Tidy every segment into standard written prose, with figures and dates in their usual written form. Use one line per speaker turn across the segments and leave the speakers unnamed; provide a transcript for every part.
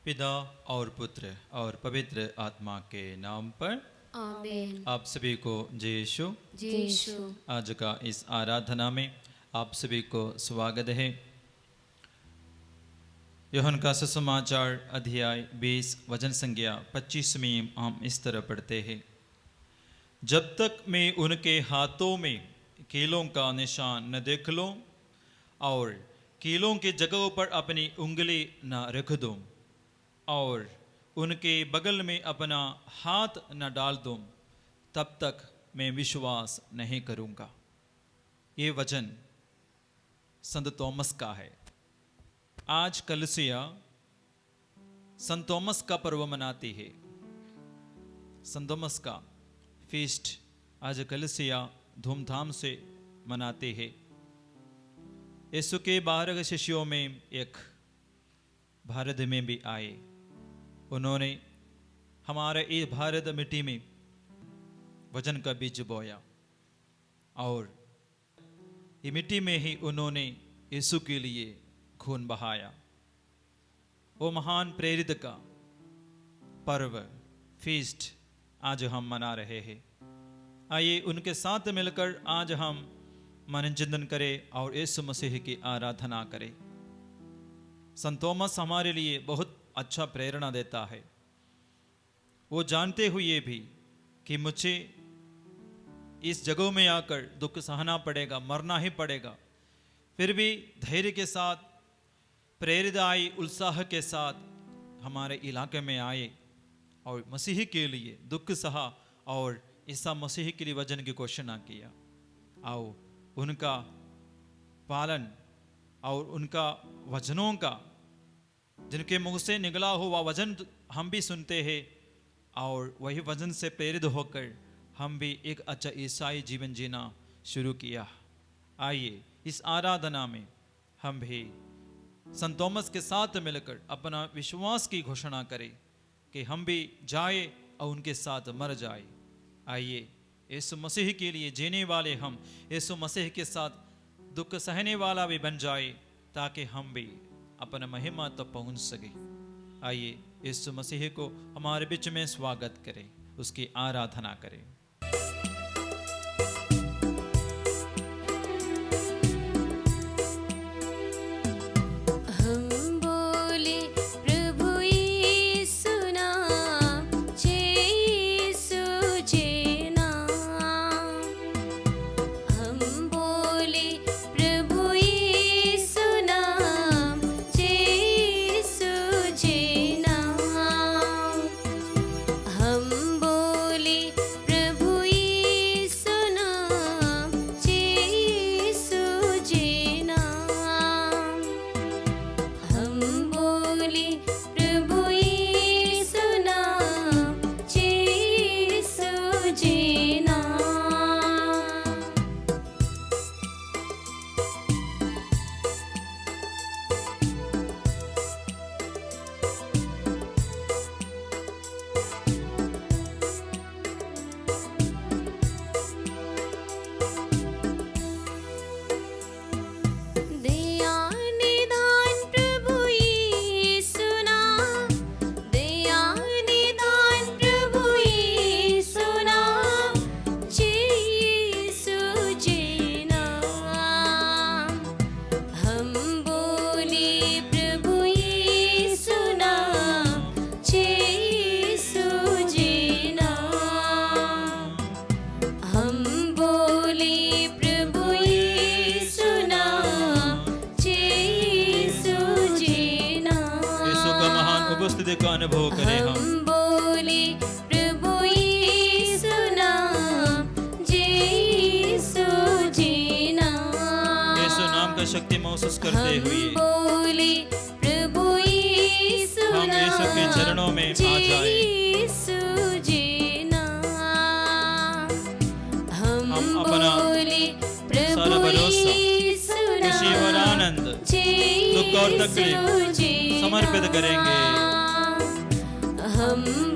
पिता और पुत्र और पवित्र आत्मा के नाम पर
आमीन।
आप सभी को जय यीशु।
जय यीशु।
आज का इस आराधना में आप सभी को स्वागत है। यूहन्ना का सुसमाचार अध्याय 20 वचन संख्या 25 में हम इस तरह पढ़ते हैं, जब तक मैं उनके हाथों में कीलों का निशान न देख लूं और कीलों की जगहों पर अपनी उंगली न रख दूं और उनके बगल में अपना हाथ न डाल दूं, तब तक मैं विश्वास नहीं करूंगा। ये वचन संत थॉमस का है। आज कलीसिया संत थॉमस का पर्व मनाती है। संत थॉमस का फीस्ट आज कलीसिया धूमधाम से मनाते हैं। यीशु के 12 शिष्यों में एक भारत में भी आए। उन्होंने हमारे इस भारत मिट्टी में वचन का बीज बोया और ये मिट्टी में ही उन्होंने यीशु के लिए खून बहाया। वो महान प्रेरित का पर्व फीस्ट आज हम मना रहे हैं। आइए उनके साथ मिलकर आज हम मन चिंतन करें और यीशु मसीह की आराधना करें। संत थॉमस हमारे लिए बहुत अच्छा प्रेरणा देता है। वो जानते हुए भी कि मुझे इस जगह में आकर दुख सहना पड़ेगा, मरना ही पड़ेगा, फिर भी धैर्य के साथ, प्रेरित आई उत्साह के साथ हमारे इलाके में आए और मसीह के लिए दुख सहा और ईसा मसीह के लिए वचन की घोषणा किया। आओ उनका पालन और उनका वचनों का, जिनके मुंह से निकला हुआ वचन हम भी सुनते हैं और वही वचन से प्रेरित होकर हम भी एक अच्छा ईसाई जीवन जीना शुरू किया। आइए इस आराधना में हम भी संत थॉमस के साथ मिलकर अपना विश्वास की घोषणा करें कि हम भी जाए और उनके साथ मर जाए। आइए यीशु मसीह के लिए जीने वाले हम यीशु मसीह के साथ दुख सहने वाला भी बन जाए, ताकि हम भी अपना महिमा तक पहुंच सके। आइए यीशु मसीह को हमारे बीच में स्वागत करें, उसकी आराधना करें। का अनुभव करें। हम
बोले प्रभु यीशु नाम, यीशु जी नाम।
यीशु नाम का शक्ति महसूस करते हुए
बोले प्रभु यीशु
हम यीशु के चरणों में आ जाए।
यीशु जी नाम। हम
अपना सारा भरोसा, खुशी और आनंद, दुख और तकलीफ समर्पित करेंगे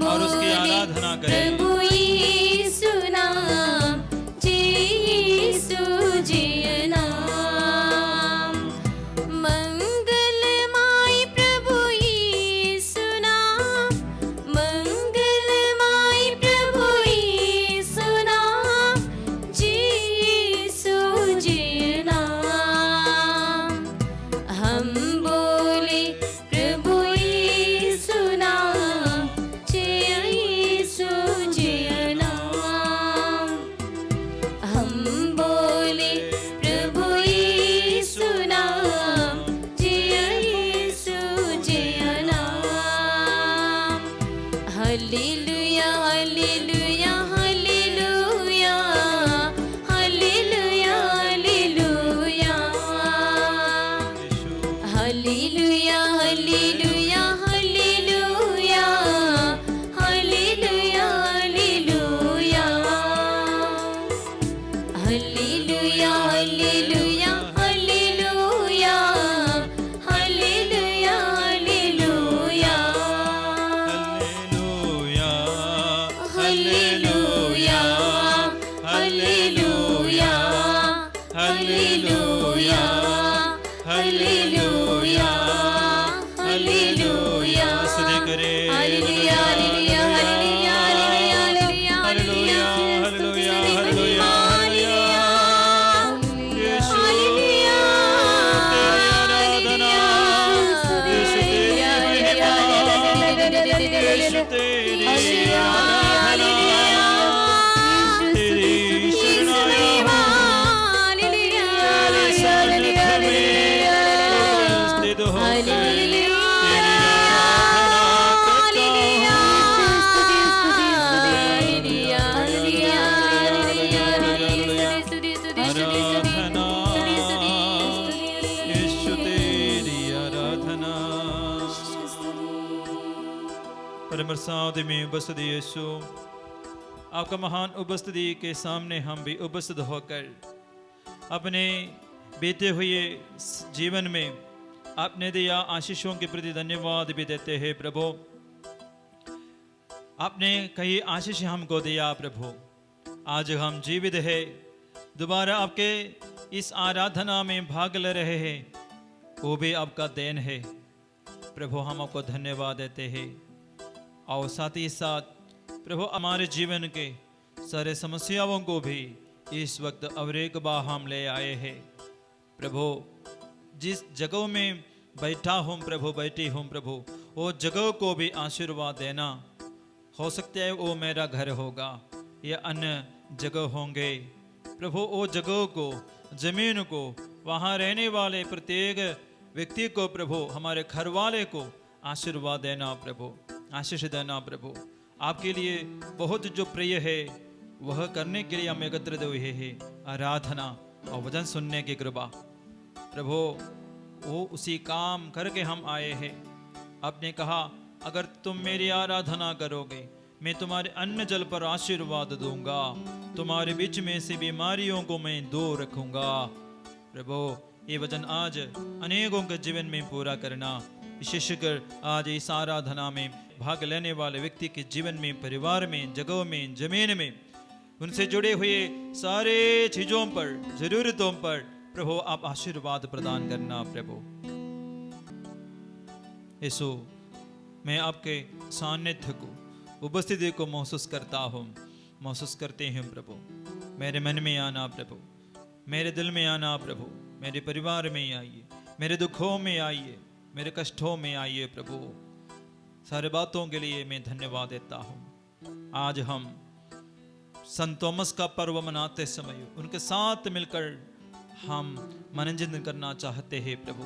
और उसकी आराधना करें।
प्रभु यीशु नाम, यीशु जी नाम। मंगलमय प्रभु यीशु नाम। हालेलुया हालेलुया हालेलुया
स्तुति करें
hallelujah hallelujah hallelujah hallelujah hallelujah
hallelujah hallelujah Yeshu
hallelujah
तेरी आराधना यीशु तेरी महिमा यीशु तेरी आराधना तेरी शरणाई तेरे सानिध्य में उपस्थित होकर तेरी आराधना यीशु तेरी आराधना परम प्रसाद में उपस्थित यीशु आपका महान उपस्थिति के सामने हम भी उपस्थित होकर अपने बीते हुए जीवन में आपने दिया आशीषों के प्रति धन्यवाद भी देते हैं प्रभु। आपने कई आशीष हमको दिया प्रभु। आज हम जीवित है, दोबारा आपके इस आराधना में भाग ले रहे हैं, वो भी आपका देन है प्रभु। हम आपको धन्यवाद देते हैं और साथ ही साथ प्रभु हमारे जीवन के सारे समस्याओं को भी इस वक्त और एक बार हम ले आए हैं प्रभु। जिस जगह में बैठा हूँ प्रभु, बैठी हूँ प्रभु, वो जगह को भी आशीर्वाद देना। हो सकता है वो मेरा घर होगा या अन्य जगह होंगे प्रभु, वो जगह को, जमीन को, वहाँ रहने वाले प्रत्येक व्यक्ति को प्रभु, हमारे घर वाले को आशीर्वाद देना प्रभु, आशीष देना प्रभु। आपके लिए बहुत जो प्रिय है वह करने के लिए हम एकत्रित हुए हैं। आराधना और वचन सुनने की कृपा प्रभु, वो उसी काम करके हम आए हैं। आपने कहा अगर तुम मेरी आराधना करोगे मैं तुम्हारे अन्न जल पर आशीर्वाद दूंगा, तुम्हारे बीच में से बीमारियों को मैं दूर रखूंगा प्रभु। ये वचन आज अनेकों के जीवन में पूरा करना, विशेषकर आज इस आराधना में भाग लेने वाले व्यक्ति के जीवन में, परिवार में, जगहों में, जमीन में, उनसे जुड़े हुए सारे चीजों पर, जरूरतों पर प्रभु आप आशीर्वाद प्रदान करना प्रभु। यीशु मैं आपके सानिध्य को, उपस्थिति को महसूस करता हूँ, महसूस करते हैं प्रभु। मेरे मन में आना प्रभु, मेरे दिल में आना प्रभु, मेरे परिवार में आइए, मेरे दुखों में आइए, मेरे कष्टों में आइए प्रभु। सारे बातों के लिए मैं धन्यवाद देता हूँ। आज हम संत थॉमस का पर्व मनाते समय उनके साथ मिलकर हम मनोरंजन करना चाहते हैं प्रभु।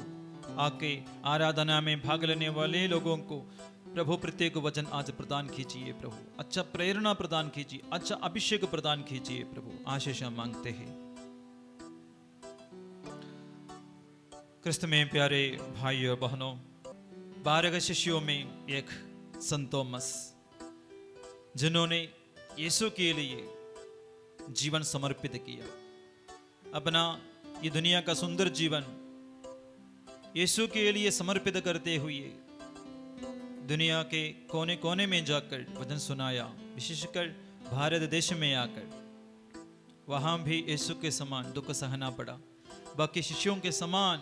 आके आराधना में भाग लेने वाले लोगों को प्रभु प्रत्येक वचन आज प्रदान कीजिए प्रभु, अच्छा प्रेरणा प्रदान कीजिए, अच्छा अभिषेक प्रदान कीजिए प्रभु। आशीष मांगते हैं। क्रिस्त में प्यारे भाइयों बहनों, 12 शिष्यों में एक संत थॉमस, जिन्होंने यीशु के लिए जीवन समर्पित किया, अपना ये दुनिया का सुंदर जीवन यीशु के लिए समर्पित करते हुए दुनिया के कोने कोने में जाकर वचन सुनाया। विशेषकर भारत देश में आकर वहाँ भी यीशु के समान दुख सहना पड़ा, बाकी शिष्यों के समान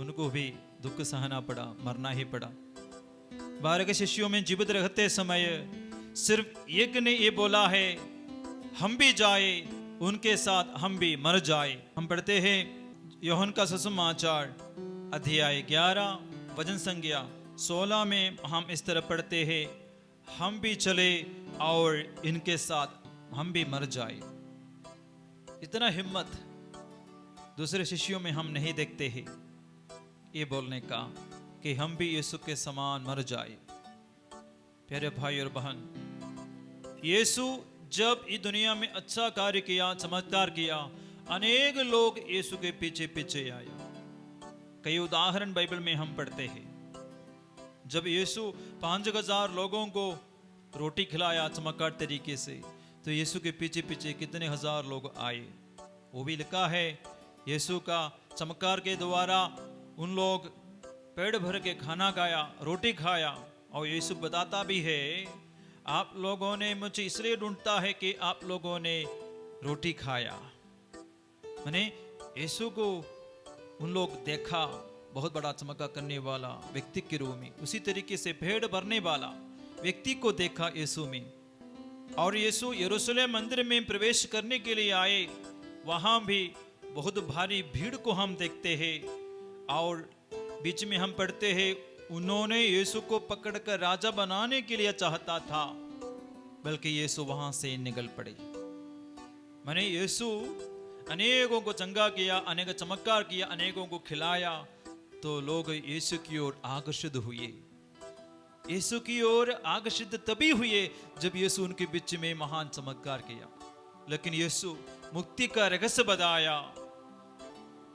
उनको भी दुख सहना पड़ा, मरना ही पड़ा। 12 शिष्यों में जीवित रहते समय सिर्फ एक ने ये बोला है, हम भी जाए उनके साथ, हम भी मर जाए। हम पढ़ते हैं यूहन्ना का सुसमाचार अध्याय 11 वचन संख्या 16 में हम इस तरह पढ़ते हैं, हम भी चले और इनके साथ हम भी मर जाए। इतना हिम्मत दूसरे शिष्यों में हम नहीं देखते हैं ये बोलने का कि हम भी यीशु के समान मर जाए। प्यारे भाई और बहन, यीशु जब इस दुनिया में अच्छा कार्य किया, चमत्कार किया, अनेक लोग यीशु के पीछे पीछे आया। कई उदाहरण बाइबल में हम पढ़ते हैं। जब यीशु 5,000 लोगों को रोटी खिलाया चमत्कार तरीके से, तो यीशु के पीछे पीछे कितने हजार लोग आए, वो भी लिखा है। यीशु का चमत्कार के द्वारा उन लोग पेट भर के खाना खाया, रोटी खाया। और यीशु बताता भी है, आप लोगों ने मुझे इसलिए ढूंढता है कि आप लोगों ने रोटी खाया। माने यीशु को उन लोग देखा, बहुत बड़ा चमत्कार करने वाला व्यक्ति के रूप में। उसी तरीके से भेड़ भरने वाला व्यक्ति को देखा यीशु में। और यीशु यरूशलेम मंदिर में प्रवेश करने के लिए आए, वहां भी बहुत भारी भीड़ को हम देखते हैं। और बीच में हम पढ़ते हैं, उन्होंने यीशु को पकड़कर राजा बनाने के लिए चाहता था, बल्कि यीशु वहां से निकल पड़े। मैंने यीशु अनेकों को चंगा किया, अनेक चमत्कार किया, अनेकों को खिलाया, तो लोग यीशु की ओर आकर्षित हुए। यीशु की ओर आकर्षित तभी हुए जब यीशु उनके बीच में महान चमत्कार किया। लेकिन यीशु मुक्ति का रहस्य बताया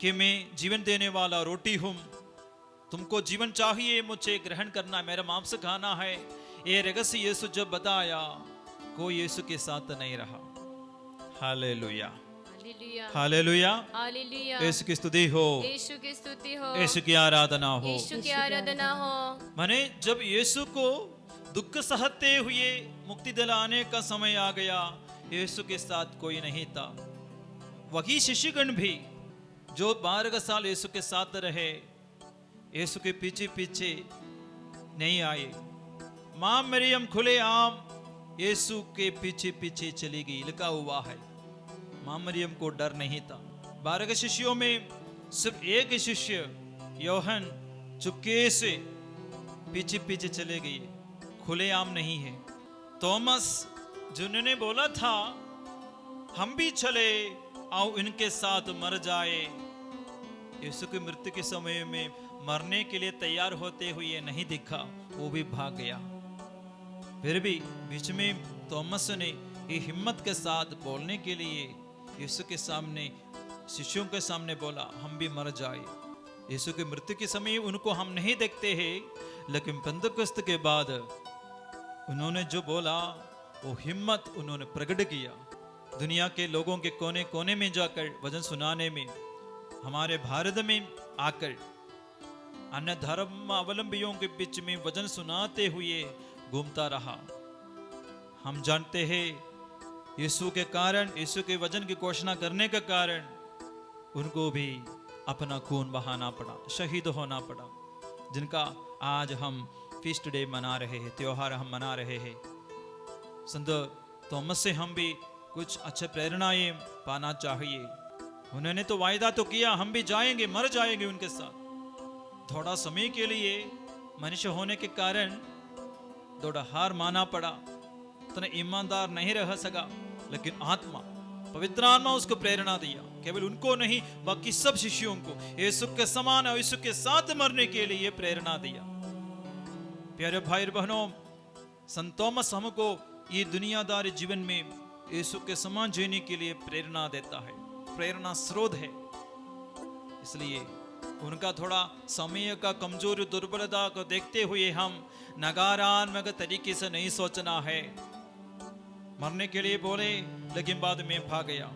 कि मैं जीवन देने वाला रोटी हूं, तुमको जीवन चाहिए, मुझे ग्रहण करना, मेरा मांस खाना है। ये रहस्य यीशु जब बताया, कोई यीशु के साथ नहीं रहा। Hallelujah,
hallelujah,
hallelujah.
हालेलुया।
यीशु की स्तुति हो,
यीशु की स्तुति हो,
यीशु की आराधना हो।
यीशु की आराधना हो।
माने जब यीशु को दुख सहते हुए मुक्ति दिलाने का समय आ गया, यीशु के साथ कोई नहीं था। वही शिष्यगण भी जो 12 साल यीशु के साथ रहे, यीशु के पीछे पीछे नहीं आए। मां मरियम खुलेआम यीशु के पीछे पीछे चली गई, लिखा हुआ है। मां मरियम को डर नहीं था। 12 शिष्यों में सिर्फ एक शिष्य योहन चुपके से पीछे पीछे चले गए, खुलेआम नहीं है। थॉमस जिन्होंने बोला था हम भी चले, आओ इनके साथ मर जाए, यीशु की मृत्यु के समय में मरने के लिए तैयार होते हुए नहीं दिखा, वो भी भाग गया। फिर भी बीच में थॉमस ने ये हिम्मत के साथ बोलने के लिए यीशु के सामने, शिष्यों के सामने बोला, हम भी मर जाए। यीशु की मृत्यु के समय उनको हम नहीं देखते हैं, लेकिन पेंतुकोस्त के बाद उन्होंने जो बोला, वो हिम्मत उन्होंने प्रकट किया। दुनिया के लोगों के कोने कोने में जाकर वचन सुनाने में, हमारे भारत में आकर अन्य धर्म अवलंबियों के बीच में वचन सुनाते हुए घूमता रहा। हम जानते हैं यीशु के कारण, यीशु के वचन की घोषणा करने के कारण उनको भी अपना खून बहाना पड़ा, शहीद होना पड़ा, जिनका आज हम फीस्ट डे मना रहे हैं, त्योहार हम मना रहे हैं। संत थॉमस से हम भी कुछ अच्छे प्रेरणाएं पाना चाहिए। उन्होंने तो वायदा तो किया, हम भी जाएंगे, मर जाएंगे उनके साथ। थोड़ा समय के लिए मनुष्य होने के कारण थोड़ा हार माना पड़ा, उतना ईमानदार नहीं रह सका, लेकिन आत्मा, पवित्र आत्मा उसको प्रेरणा दिया। केवल उनको नहीं, बाकी सब शिष्यों को यीशु के समान और यीशु के साथ मरने के लिए प्रेरणा दिया। प्यारे भाई बहनों, संत थॉमस हमको ये दुनियादारी जीवन में यीशु के समान जीने के लिए प्रेरणा देता है, प्रेरणा स्रोत है। इसलिए उनका थोड़ा समय का कमजोरी, दुर्बलता को देखते हुए हम नकारात्मक तरीके से नहीं सोचना है। मरने के लिए बोले लेकिन बाद में भाग गया,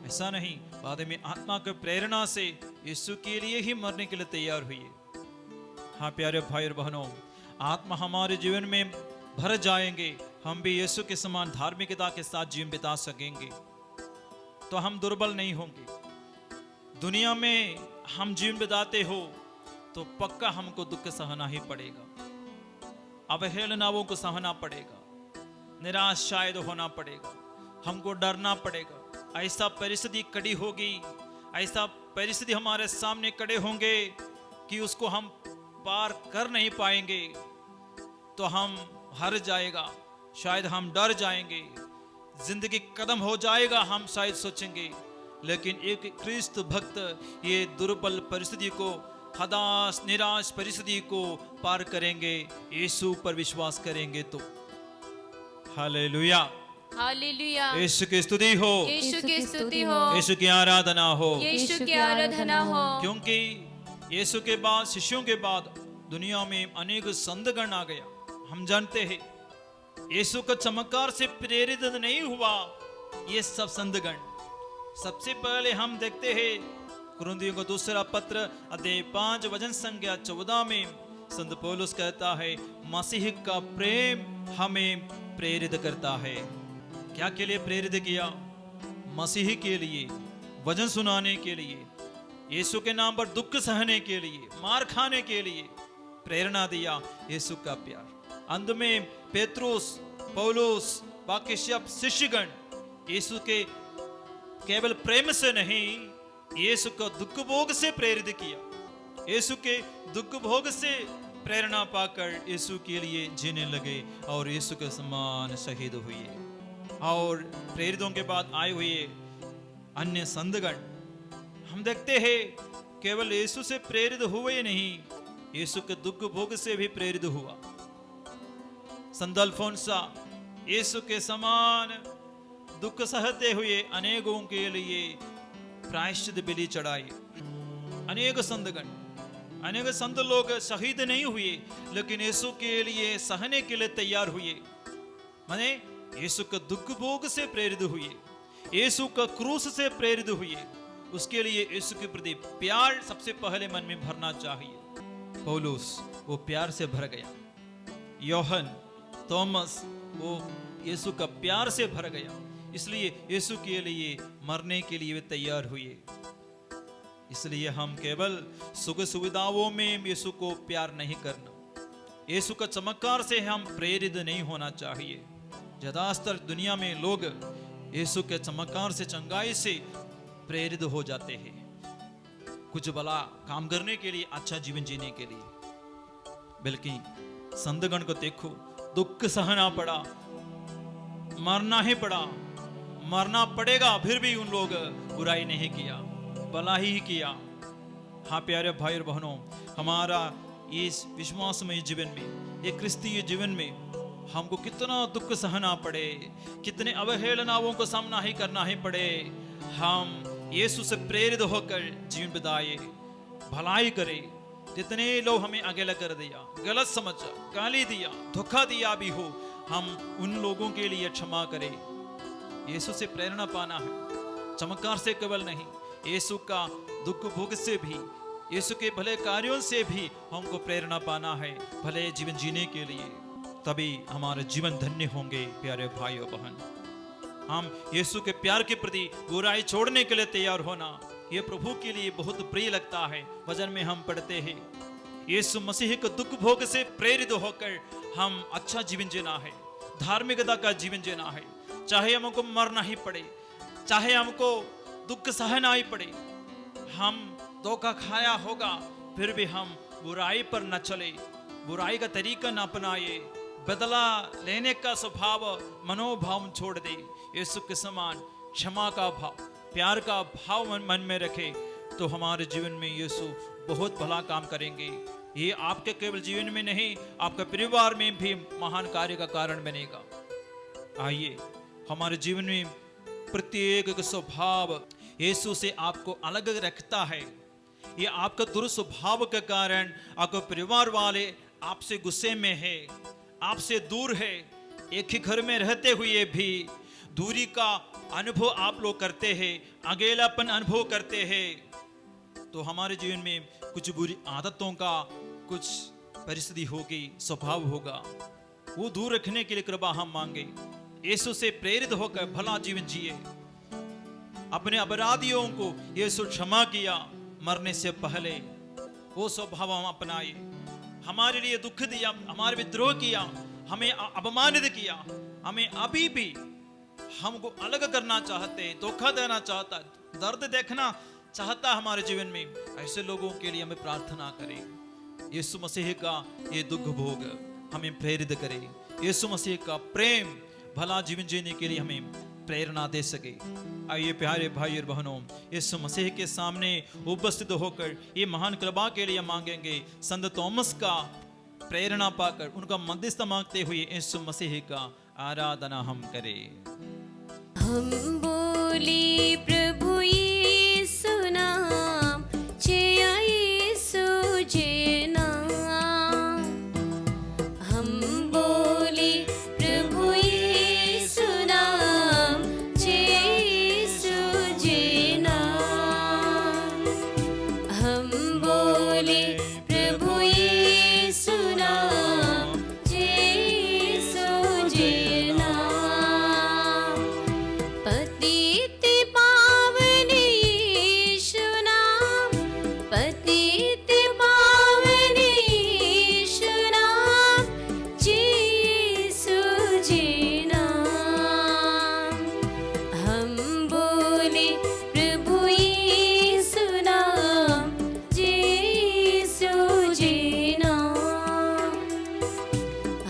ऐसा नहीं। बाद में आत्मा की प्रेरणा से यीशु के लिए ही मरने के लिए तैयार हुए। हाँ प्यारे भाई और बहनों, आत्मा हमारे जीवन में भर जाएंगे, हम भी यीशु के समान धार्मिकता के साथ जीवन बिता सकेंगे, तो हम दुर्बल नहीं होंगे। दुनिया में हम जीवन बिताते हो तो पक्का हमको दुख सहना ही पड़ेगा, अवहेलनाओं को सहना पड़ेगा, निराश शायद होना पड़ेगा, हमको डरना पड़ेगा। ऐसा परिस्थिति खड़ी होगी, ऐसा परिस्थिति हमारे सामने खड़े होंगे कि उसको हम पार कर नहीं पाएंगे, तो हम हार जाएगा, शायद हम डर जाएंगे, जिंदगी कदम हो जाएगा, हम शायद सोचेंगे। लेकिन एक ख्रिस्त भक्त ये दुर्बल परिस्थिति को, हताश निराश परिस्थिति को पार करेंगे, यीशु पर विश्वास करेंगे तो। Hallelujah,
hallelujah.
यीशु की स्तुति हो,
यीशु की स्तुति हो,
यीशु की आराधना हो।
यीशु की आराधना हो।
क्योंकि यीशु के बाद, शिष्यों के बाद दुनिया में अनेक संतगण आ गया। हम जानते हैं यीशु का चमत्कार से प्रेरित नहीं हुआ ये सब संतगण। सबसे पहले हम देखते हैं कुरिन्थियों का दूसरा पत्र अध्याय 5 वचन संख्या 14 में संत पौलुस कहता है, मसीह का प्रेम हमें प्रेरित करता है। क्या के लिए प्रेरित किया? मसीह के लिए, वचन सुनाने के लिए, यीशु के नाम पर दुख सहने के लिए, मार खाने के लिए प्रेरणा दिया यीशु का प्यार। अंत में पेत्रुस, पौलुस, बाकी सब शिष्यगण यीशु के केवल प्रेम से नहीं, यीशु को दुख भोग से प्रेरित किया। यीशु के दुख भोग से प्रेरणा पाकर यीशु के लिए जीने लगे और यीशु के समान शहीद हुए। और प्रेरितों के बाद आए हुए अन्य संतगण, हम देखते हैं केवल यीशु से प्रेरित हुए नहीं, यीशु के दुख भोग से भी प्रेरित हुआ। संत अल्फोंसा यीशु के समान दुख सहते हुए अनेकों के लिए प्रायश्चित बलि चढ़ाई। अनेक संतगण, अनेक संत लोग शहीद नहीं हुए, लेकिन यीशु के लिए सहने के लिए तैयार हुए। माने यीशु के दुख भोग से प्रेरित हुए, यीशु का क्रूस से प्रेरित हुए। उसके लिए यीशु के प्रति प्यार सबसे पहले मन में भरना चाहिए। पौलुस वो प्यार से भर गया, योहन, थॉमस वो यीशु का प्यार से भर गया, इसलिए यीशु के लिए मरने के लिए वे तैयार हुए। इसलिए हम केवल सुख सुविधाओं में यीशु को प्यार नहीं करना, यीशु का चमत्कार से हम प्रेरित नहीं होना चाहिए। ज्यादातर दुनिया में लोग यीशु के चमत्कार से, चंगाई से प्रेरित हो जाते हैं, कुछ भला काम करने के लिए, अच्छा जीवन जीने के लिए। बल्कि संतगण को देखो, दुख सहना पड़ा, मरना ही पड़ा, मरना पड़ेगा, फिर भी उन लोग बुराई नहीं किया, भला ही किया। हाँ प्यारे भाई और बहनों, हमारा इस विश्वासमय जीवन में, ये क्रिस्तीय जीवन में हमको कितना दुख सहना पड़े, कितने अवहेलनाओं को सामना ही करना ही पड़े, हम यीशु से प्रेरित होकर जीवन बिताए, भलाई करे। जितने लोग हमें अकेला कर दिया, गलत समझा, गाली दिया, धोखा दिया भी हो, हम उन लोगों के लिए क्षमा करें। यीशु से प्रेरणा पाना है, चमत्कार से केवल नहीं, यीशु का दुख भोग से भी, यीशु के भले कार्यों से भी हमको प्रेरणा पाना है भले जीवन जीने के लिए। तभी हमारे जीवन धन्य होंगे। प्यारे भाई और बहन, हम यीशु के प्यार के प्रति बुराई छोड़ने के लिए तैयार होना, ये प्रभु के लिए बहुत प्रिय लगता है। वचन में हम पढ़ते हैं, यीशु मसीह के दुख भोग से प्रेरित होकर हम अच्छा जीवन जीना है, धार्मिकता का जीवन जीना है। चाहे हमको मरना ही पड़े, चाहे हमको दुख सहना ही पड़े, हम धोखा खाया होगा, फिर भी हम बुराई पर न चले, बुराई का तरीका न अपनाए, बदला लेने का स्वभाव, मनोभाव छोड़ दे। यीशु के समान क्षमा का भाव, प्यार का भाव मन में रखे, तो हमारे जीवन में यीशु बहुत भला काम करेंगे। ये आपके केवल जीवन में नहीं, आपके परिवार में भी महान कार्य का कारण बनेगा। आइए, हमारे जीवन में प्रत्येक स्वभाव यीशु से आपको अलग रखता है। ये आपका दुर्स्वभाव के कारण आपके परिवार वाले आपसे गुस्से में है, आपसे दूर है, एक ही घर में रहते हुए भी दूरी का अनुभव आप लोग करते हैं, अकेलापन अनुभव करते हैं, तो हमारे जीवन में कुछ बुरी आदतों का कुछ परिस्थिति होगी, स्वभाव होगा। वो दूर रखने के लिए कृपा हम मांगे। यीशु से प्रेरित होकर भला जीवन जिए। अपने अपराधियों को यीशु क्षमा किया मरने से पहले, वो स्वभाव हम अपनाए। हमारे लिए दुख दिया, हमारे विद्रोह किया, हमें अपमानित किया, हमें अभी भी हमको अलग करना चाहते, धोखा देना चाहता, दर्द देखना चाहता हमारे जीवन में, ऐसे लोगों के लिए हमें प्रार्थना करें। यीशु मसीह का ये दुख भोग हमें प्रेरित करे, यीशु मसीह का प्रेम भला जीवन जीने के लिए हमें प्रेरणा दे सके। आइए प्यारे भाई और बहनों, यीशु मसीह के सामने उपस्थित होकर ये महान कृपा के लिए मांगेंगे। संत थॉमस का प्रेरणा पाकर, उनका मध्यस्थ मांगते हुए यीशु मसीह का आराधना हम करें।
हम बोली प्रभु यीशु नाम, जय यीशु जय नाम। हम बोली प्रभु यीशु नाम, जय यीशु जय नाम। हम बोले प्रभु यीशु नाम, जय यीशु जय नाम। पतित पावन पतित पावन यीशु नाम, यीशु जी नाम। हम बोले प्रभु यीशु नाम, यीशु जी नाम।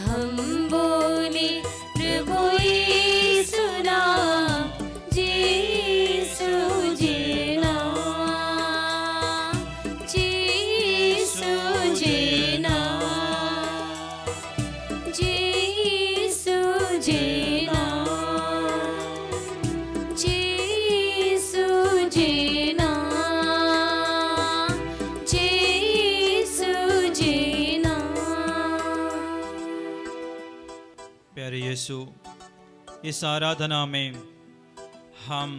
हम बोले प्रभु यीशु नाम, यीशु जी नाम, यीशु जी नाम, यीशु जी नाम, यीशु जी नाम, यीशु जी नाम।
प्यारे यीशु, इस आराधना में हम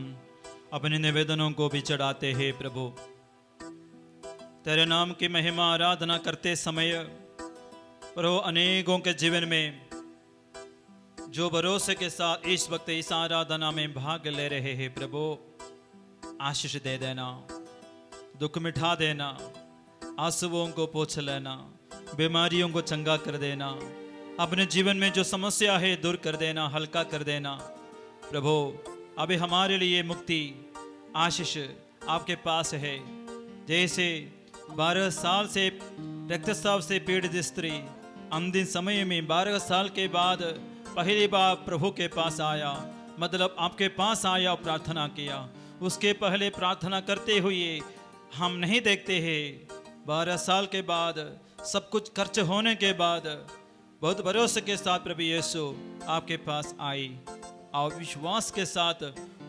अपने निवेदनों को भी चढ़ाते हैं प्रभु। तेरे नाम की महिमा आराधना करते समय प्रभु अनेकों के जीवन में जो भरोसे के साथ इस वक्त इस आराधना में भाग ले रहे हैं प्रभु, आशीष दे देना, दुख मिठा देना, आंसुओं को पोंछ लेना, बीमारियों को चंगा कर देना, अपने जीवन में जो समस्या है दूर कर देना, हल्का कर देना प्रभु। अभी हमारे लिए मुक्ति आशीष आपके पास है। जैसे 12 साल से रक्तस्राव से पीड़ित स्त्री अंतिम समय में 12 साल के बाद पहली बार प्रभु के पास आया, मतलब आपके पास आया और प्रार्थना किया। उसके पहले प्रार्थना करते हुए हम नहीं देखते हैं 12 साल के बाद सब कुछ खर्च होने के बाद बहुत भरोसे के साथ प्रभु यीशु आपके पास आई और विश्वास के साथ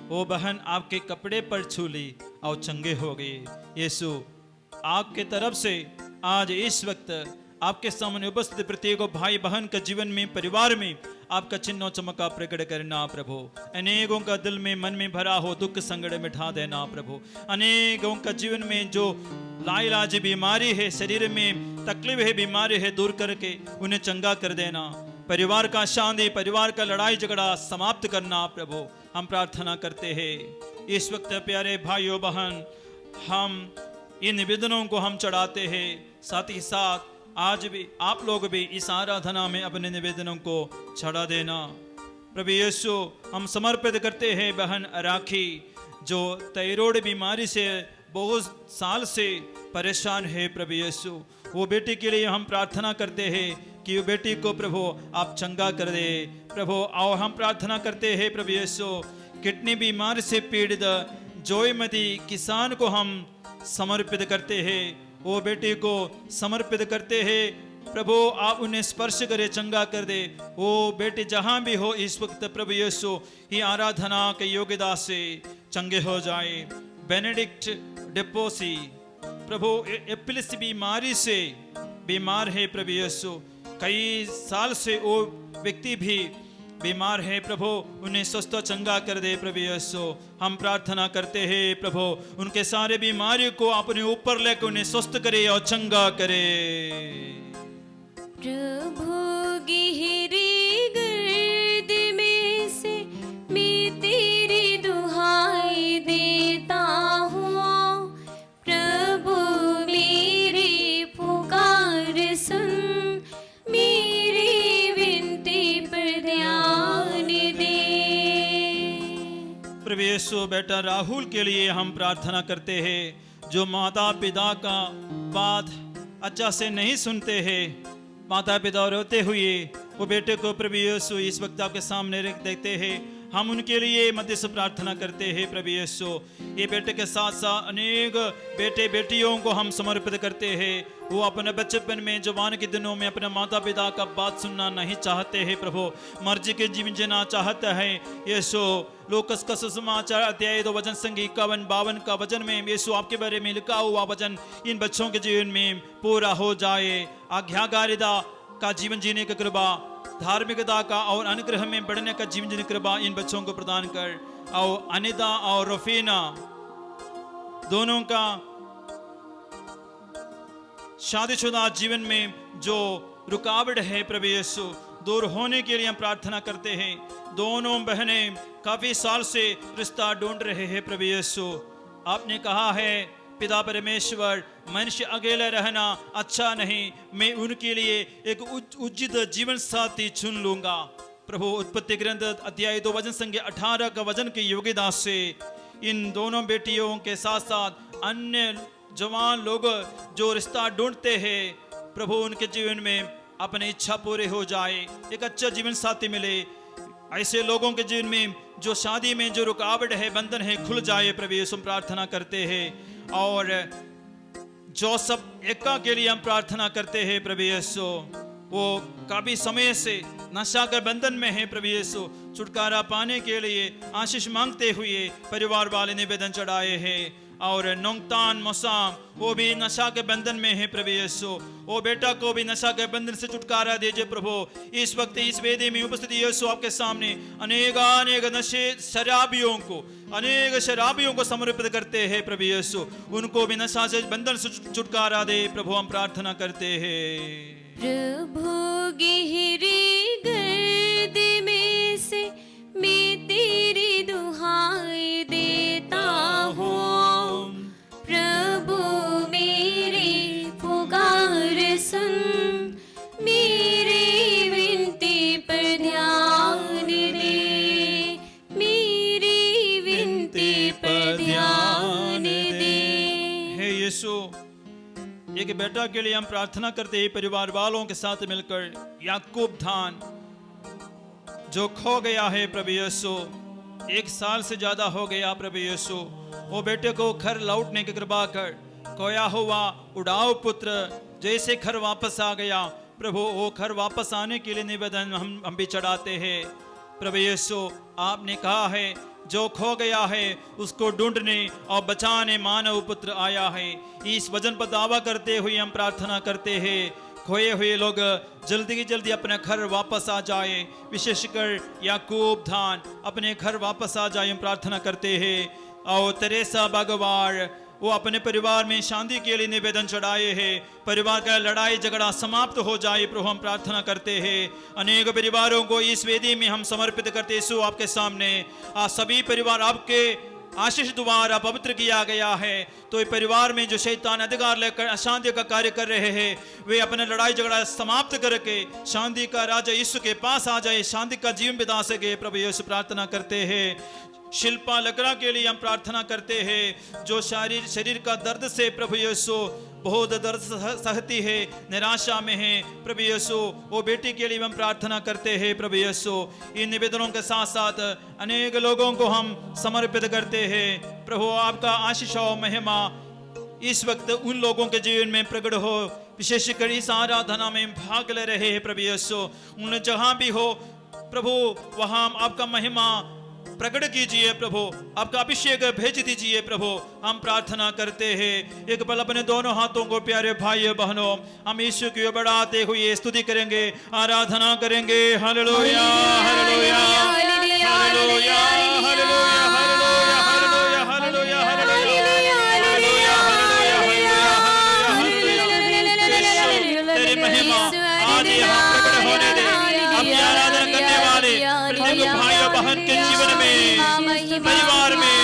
वो बहन आपके कपड़े पर छू ली और चंगे हो गए। यीशु आपके तरफ से आज इस वक्त आपके सामने उपस्थित प्रत्येक भाई बहन का जीवन में, परिवार में आपका चिन्ह चमका प्रकट करना प्रभु। अनेकों का दिल में मन में भरा हो दुख संकट मिटा देना प्रभु। अनेकों का जीवन में जो लाइलाज बीमारी है, शरीर में तकलीफ है, बीमारी है, दूर करके उन्हें चंगा कर देना। परिवार का शांति, परिवार का लड़ाई झगड़ा समाप्त करना प्रभु। हम प्रार्थना करते हैं इस वक्त प्यारे भाइयों बहन, हम इन निवेदनों को हम चढ़ाते हैं। साथ ही साथ आज भी आप लोग भी इस आराधना में अपने निवेदनों को चढ़ा देना प्रभु यीशु। हम समर्पित करते हैं बहन राखी जो थायराइड बीमारी से बहुत साल से परेशान है प्रभु यीशु। वो बेटी के लिए हम प्रार्थना करते हैं कि वो बेटी को प्रभु आप चंगा कर दे प्रभु। और हम प्रार्थना करते हैं प्रभु यीशु किडनी बीमारी से पीड़ित जोयमती किसान को हम समर्पित करते हैं, वो बेटी को समर्पित करते हैं प्रभु। आप उन्हें स्पर्श करे, चंगा कर दे। वो बेटी जहां भी हो इस वक्त प्रभु यीशु ही आराधना के योग्यता से चंगे हो जाए। बेनेडिक्ट डेपोसी प्रभु एपिलेप्सी बीमारी से बीमार है प्रभु यीशु, कई साल से वो व्यक्ति भी बीमार है प्रभु, उन्हें स्वस्थ चंगा कर दे प्रभु यीशु। हम प्रार्थना करते हैं प्रभु उनके सारे बीमारियों को अपने ऊपर लेकर उन्हें स्वस्थ करे और चंगा करे।
प्रभु गहरी गर्द में से मैं तेरी दुहाई देता हूँ, प्रभु मेरी पुकार सुन, मेरी विनती पर ध्यान दे।
प्रभु यीशु बेटा राहुल के लिए हम प्रार्थना करते हैं जो माता पिता का बात अच्छा से नहीं सुनते हैं। माता पिता रोते हुए वो बेटे को प्रभु यीशु इस वक्त आपके सामने रख देते हैं। हम उनके लिए मध्य से प्रार्थना करते हैं प्रभु यीशु। ये बेटे के साथ साथ अनेक बेटे बेटियों को हम समर्पित करते हैं। वो अपने बचपन में जवान के दिनों में अपने माता पिता का बात सुनना नहीं चाहते हैं प्रभु, मर्जी के जीवन जीना चाहते हैं यीशु। लूकस का सुसमाचार अध्याय 2 वचन संख्या 51-52 का वचन में यीशु आपके बारे में लिखा हुआ वचन इन बच्चों के जीवन में पूरा हो जाए। आज्ञाकारिता का जीवन जीने की कृपा, धार्मिकता का और अनुग्रह में बढ़ने का जीवन जीने की कृपा इन बच्चों को प्रदान कर। और अनिता और रफीना दोनों का शादीशुदा जीवन में जो रुकावट है प्रभु यीशु दूर होने के लिए हम प्रार्थना करते हैं। दोनों बहनें काफी साल से रिश्ता ढूंढ रहे हैं प्रभु यीशु। आपने कहा है पिता परमेश्वर, मनुष्य अकेले रहना अच्छा नहीं, मैं उनके लिए एक उचित जीवन साथी चुन लूंगा। प्रभु उत्पत्ति ग्रंथ अध्याय 2 वचन संख्या 18 का वचन की योग्यता से इन दोनों बेटियों के साथ साथ अन्य जवान लोग जो रिश्ता ढूंढते हैं, प्रभु उनके जीवन में अपनी इच्छा पूरी हो जाए, एक अच्छा जीवन साथी मिले। ऐसे लोगों के जीवन में जो शादी में जो रुकावट है, बंधन है, खुल जाए। प्रभु यीशु हम प्रार्थना करते हैं। और जो सब एका के लिए हम प्रार्थना करते हैं प्रभु यीशु, वो काफी समय से नशा के बंधन में है प्रभु यीशु, छुटकारा पाने के लिए आशीष मांगते हुए परिवार वाले निवेदन चढ़ाए हैं। और नोंगतान मोसाम वो भी नशा के बंधन में है प्रभु यीशु, वो बेटा को भी नशा के बंधन से छुटकारा दीजिए प्रभु। इस वक्त इस वेदी में उपस्थित यीशु आपके सामने अनेक नशे अनेक शराबियों को समर्पित करते हैं प्रभु यीशु, उनको भी नशा से बंधन से छुटकारा दे प्रभु, हम प्रार्थना करते हैं।
प्रभु गहरी गर्द में से मैं तेरी दुहाई देता हूँ, प्रभु मेरी पुकार सुन, मेरी विनती पर ध्यान दे, मेरी विनती पर ध्यान दे।
हे यीशु, एक बेटा के लिए हम प्रार्थना करते हैं परिवार वालों के साथ मिलकर। याकूब धान जो खो गया है प्रभु यीशु, 1 साल से ज्यादा हो गया प्रभु यीशु, वो बेटे को घर लौटने की कृपा कर। खोया हुआ उड़ाऊ पुत्र जैसे घर वापस आ गया प्रभु, वो घर वापस आने के लिए निवेदन हम भी चढ़ाते हैं प्रभु यीशु। आपने कहा है जो खो गया है उसको ढूंढने और बचाने मानव पुत्र आया है। इस वचन पर दावा करते हुए हम प्रार्थना करते हैं, खोए हुए लोग जल्दी की जल्दी अपने घर वापस आ जाए, विशेषकर याकूब धान अपने घर वापस आ जाए, हम प्रार्थना करते हैं। और तेरेसा बागवार वो अपने परिवार में शांति के लिए निवेदन चढ़ाए हैं, परिवार का लड़ाई झगड़ा समाप्त हो जाए प्रभु, हम प्रार्थना करते हैं। अनेक परिवारों को इस वेदी में हम समर्पित करते यीशु आपके सामने। आज सभी परिवार आपके आशीष द्वारा पवित्र किया गया है, तो ये परिवार में जो शैतान अधिकार लेकर अशांति का कार्य कर रहे हैं, वे अपने लड़ाई झगड़ा समाप्त करके शांति का राजा यीशु के पास आ जाए, शांति का जीवन बिता सके प्रभु यीशु प्रार्थना करते हैं। शिल्पा लकड़ा के लिए हम प्रार्थना करते हैं, जो शरीर का दर्द से प्रभु यीशु बहुत दर्द सहती है, निराशा में है प्रभु यीशु, वो बेटी के लिए हम प्रार्थना करते हैं प्रभु यीशु। इन निवेदनों के साथ साथ अनेक लोगों को हम समर्पित करते हैं प्रभु, आपका आशीष और महिमा इस वक्त उन लोगों के जीवन में प्रकट हो, विशेषकर इस आराधना में भाग ले रहे हैं प्रभु यीशु, उन जहां भी हो प्रभु वहां आपका महिमा प्रकट कीजिए प्रभु, आपका अभिषेक भेज दीजिए प्रभु, हम प्रार्थना करते हैं। एक पल अपने दोनों हाथों को प्यारे भाई बहनों हम यीशु की बढ़ाते हुए स्तुति करेंगे, आराधना करेंगे। Hallelujah hallelujah hallelujah hallelujah hallelujah hallelujah hallelujah hallelujah. तेरी महिमा आज यहाँ प्रकट होने दे, अपनी आराधना करने वाले प्रत्येक भाई और बहन के जीवन में, परिवार में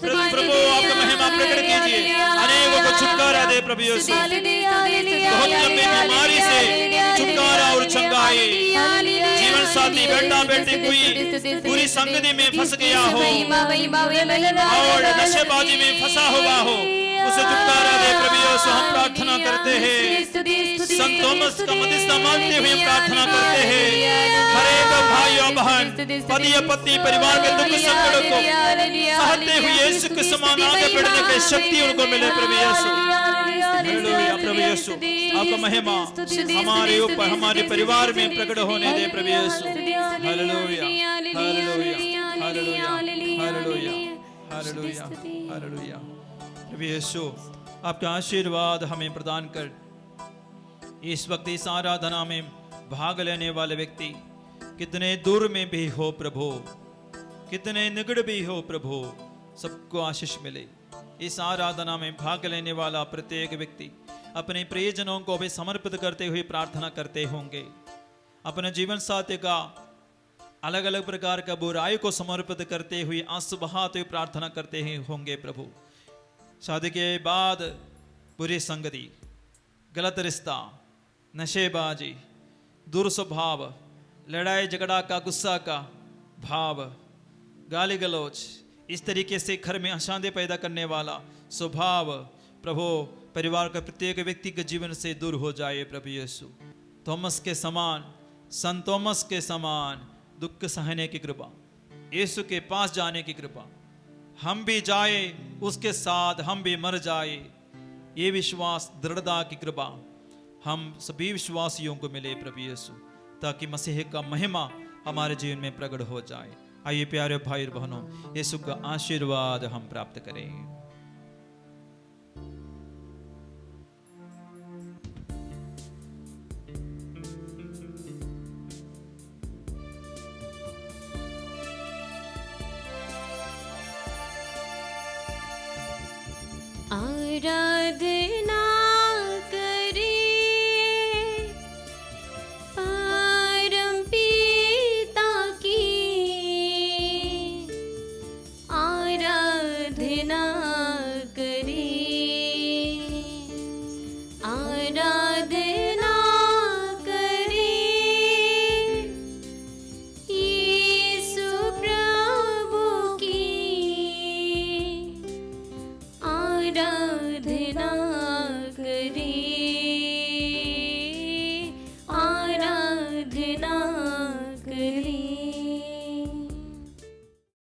प्रभु आपका महिमा प्रकट कीजिए, अनेकों को छुटकारा दे प्रभु यीशु, बहुत लंबी बीमारी से छुटकारा और चंगाई, जीवन साथी बेटा बेटी कोई बुरी संगति में फंस गया हो और नशेबाजी में फंसा हुआ हो, उसे छुटकारा दे प्रभु यीशु, हम प्रार्थना करते हैं। संत थॉमस का मध्यस्थता मांगते हुए प्रार्थना करते हैं, हर एक भाई और बहन पति या पत्नी परिवार के दुख संकट को सहते हुए यीशु के समान आगे बढ़ने की शक्ति उनको मिले प्रभु यीशु। हालेलुया प्रभु यीशु, आपका महिमा हमारे ऊपर हमारे परिवार में प्रकट होने दे प्रभु Yeshu. Hallelujah hallelujah hallelujah hallelujah hallelujah hallelujah. प्रभु यीशु आपका आशीर्वाद हमें प्रदान कर, इस वक्त इस आराधना में भाग लेने वाले व्यक्ति कितने दूर में भी हो प्रभु, कितने निकट भी हो प्रभु, सबको आशीष मिले। इस आराधना में भाग लेने वाला प्रत्येक व्यक्ति अपने प्रियजनों को भी समर्पित करते हुए प्रार्थना करते होंगे, अपने जीवन साथी का अलग अलग प्रकार का बुराई को समर्पित करते हुए आंसू बहाते हुए प्रार्थना करते ही होंगे प्रभु। शादी के बाद बुरी संगति, गलत रिश्ता, नशेबाजी, दुर्स्वभाव, लड़ाई झगड़ा का, गुस्सा का भाव, गाली गलौज, इस तरीके से घर में अशांति पैदा करने वाला स्वभाव प्रभु परिवार का प्रत्येक व्यक्ति के जीवन से दूर हो जाए प्रभु यीशु। थॉमस के समान, संत थॉमस के समान दुख सहने की कृपा, यीशु के पास जाने की कृपा, हम भी जाए उसके साथ, हम भी मर जाए, ये विश्वास दृढ़ता की कृपा हम सभी विश्वासियों को मिले प्रभु यीशु, ताकि मसीह का महिमा हमारे जीवन में प्रकट हो जाए। आइए प्यारे भाई और बहनों, यीशु का आशीर्वाद हम प्राप्त करें।
आराधना करें परम पिता की, आराधना करें, आराधना करें यीशु प्रभु की, आराधना करें, आराधना